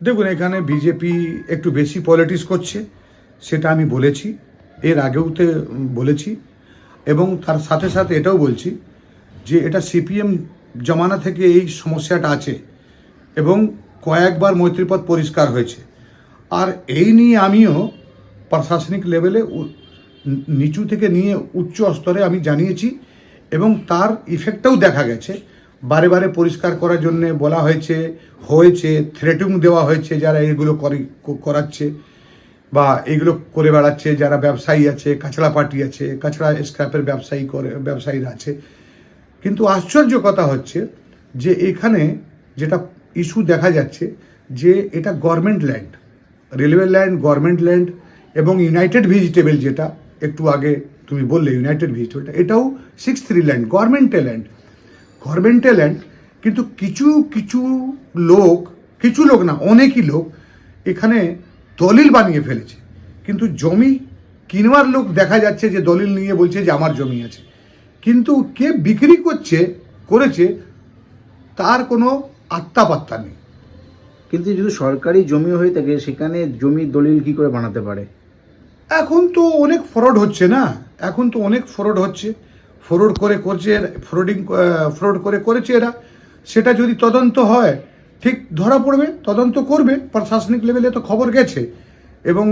দেখুন, এখানে বিজেপি একটু বেশি পলিটিক্স করছে, সেটা আমি বলেছি, এর আগেও তো বলেছি, এবং তার সাথে সাথে এটাও বলছি যে এটা সিপিএম জমানা থেকে এই সমস্যাটা আছে এবং কয়েকবার মৈত্রীপদ পরিষ্কার হয়েছে। আর এই নিয়ে আমিও প্রশাসনিক লেভেলে নিচু থেকে নিয়ে উচ্চ স্তরে আমি জানিয়েছি এবং তার ইফেক্টটাও দেখা গেছে। বারে বারে পরিষ্কার করার জন্য বলা হয়েছে থ্রেটিং দেওয়া হয়েছে যারা এগুলো করাচ্ছে বা এগুলো করে বেড়াচ্ছে, যারা ব্যবসায়ী আছে, কাঁচড়া পার্টি আছে, কাঁচড়া স্ক্র্যাপের ব্যবসায়ীরা আছে। কিন্তু আশ্চর্য কথা হচ্ছে যে এখানে যেটা ইস্যু দেখা যাচ্ছে যে এটা government land, railway land, government land, এবং ইউনাইটেড ভেজিটেবল, যেটা একটু আগে তুমি বললে ইউনাইটেড ভেজিটেবলটা, এটাও 6(3) ল্যান্ড, গভর্নমেন্টের ল্যান্ড। কিন্তু কিছু লোক না, অনেকই লোক এখানে দলিল বানিয়ে ফেলেছে। কিন্তু জমি কিনবার লোক দেখা যাচ্ছে যে দলিল নিয়ে বলছে যে আমার জমি আছে, কিন্তু কে বিক্রি করেছে তার কোনো আত্মা পাত্তা নেই। কিন্তু যদি সরকারি জমি হয়ে থাকে সেখানে জমির দলিল কি করে বানাতে পারে? এখন তো অনেক ফ্রড হচ্ছে না, ফ্রড করে করেছে এরা। সেটা যদি তদন্ত হয় ঠিক ধরা পড়বে, তদন্ত করবে। প্রশাসনিক লেভেলে তো খবর গেছে এবং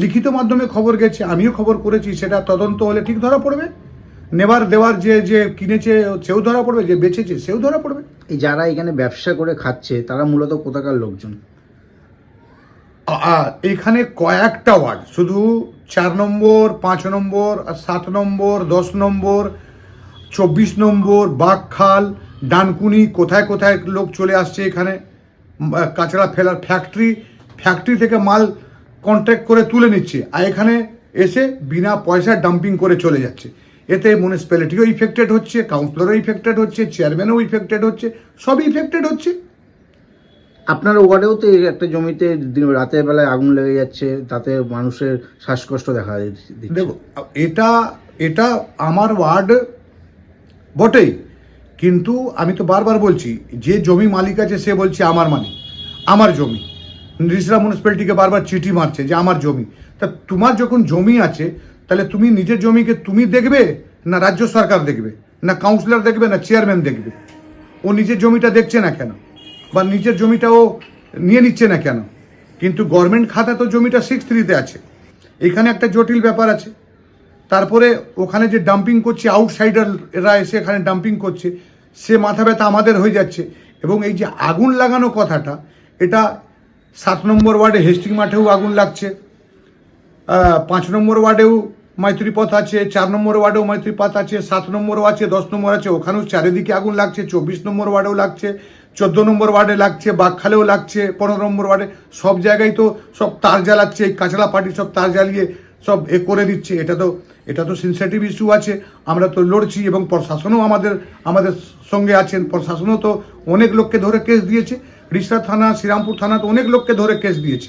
লিখিত মাধ্যমে খবর গেছে, আমিও খবর করেছি। সেটা তদন্ত হলে ঠিক ধরা পড়বে। দেওয়ার যে কিনেছে সেও ধরা পড়বে, যে বেচেছে সেও ধরা পড়বে। এই যারা এখানে ব্যবসা করে খাচ্ছে তারা মূলত কোথাকার লোকজন? এখানে কয়েকটা ওয়ার্ড, শুধু 4 নম্বর, 5 নম্বর, 7 নম্বর, 10 নম্বর, 24 নম্বর, বাগখাল, ডানকুনি, কোথায় কোথায় লোক চলে আসছে এখানে কাঁচড়া ফেলার ফ্যাক্টরি থেকে মাল কন্ট্রাক্ট করে তুলে নিচ্ছে, আর এখানে এসে বিনা পয়সা ডাম্পিং করে চলে যাচ্ছে। এতে মিউনিসিপ্যালিটিও ইফেক্টেড হচ্ছে, কাউন্সিলরও ইফেক্টেড হচ্ছে, চেয়ারম্যানও ইফেক্টেড হচ্ছে, সবই ইফেক্টেড হচ্ছে। আপনার ওয়ার্ডেও তো একটা জমিতে রাতের বেলায় আগুন লেগে যাচ্ছে, তাতে মানুষের শ্বাসকষ্ট দেখা দিচ্ছে। দেখো, এটা আমার ওয়ার্ড বটেই, কিন্তু আমি তো বারবার বলছি যে জমি মালিক আছে সে বলছে আমার জমি। রিসরা মিউনিসিপ্যালিটিকে বারবার চিঠি মারছে যে আমার জমি। তা তোমার যখন জমি আছে তাহলে তুমি নিজের জমিকে তুমি দেখবে না রাজ্য সরকার দেখবে, না কাউন্সিলর দেখবে, না চেয়ারম্যান দেখবে? ও নিজের জমিটা দেখছে না কেন, বা নিজের জমিটা ও নিয়ে নিচ্ছে না কেন? কিন্তু গভর্নমেন্ট খাতা তো জমিটা 6(3)তে আছে। এখানে একটা জটিল ব্যাপার আছে। তারপরে ওখানে যে ডাম্পিং করছে, আউটসাইডার এরা এসে এখানে ডাম্পিং করছে, সে মাথা ব্যথা আমাদের হয়ে যাচ্ছে। এবং এই যে আগুন লাগানো কথাটা, এটা 7 নম্বর ওয়ার্ডে হেস্টিং মাঠেও আগুন লাগছে, 5 নম্বর ওয়ার্ডেও মৈত্রীপথ আছে, 4 নম্বর ওয়ার্ডেও মৈত্রীপথ আছে, 7 নম্বরও আছে, 10 নম্বর আছে, ওখানেও চারিদিকে আগুন লাগছে। 24 নম্বর ওয়ার্ডেও লাগছে, 14 নম্বর ওয়ার্ডে লাগছে, বাগখালেও লাগছে, 15 নম্বর ওয়ার্ডে। সব জায়গায় তো সব তার জ্বালাচ্ছে, এই কাঁচড়া পার্টি সব তার জ্বালিয়ে সব করে দিচ্ছে। এটা তো সেন্সিটিভ ইস্যু আছে, আমরা তো লড়ছি এবং প্রশাসনও আমাদের সঙ্গে আছেন। প্রশাসনও তো অনেক লোককে ধরে কেস দিয়েছে, রিষড়া থানা, শ্রীরামপুর থানা তো অনেক লোককে ধরে কেস দিয়েছে।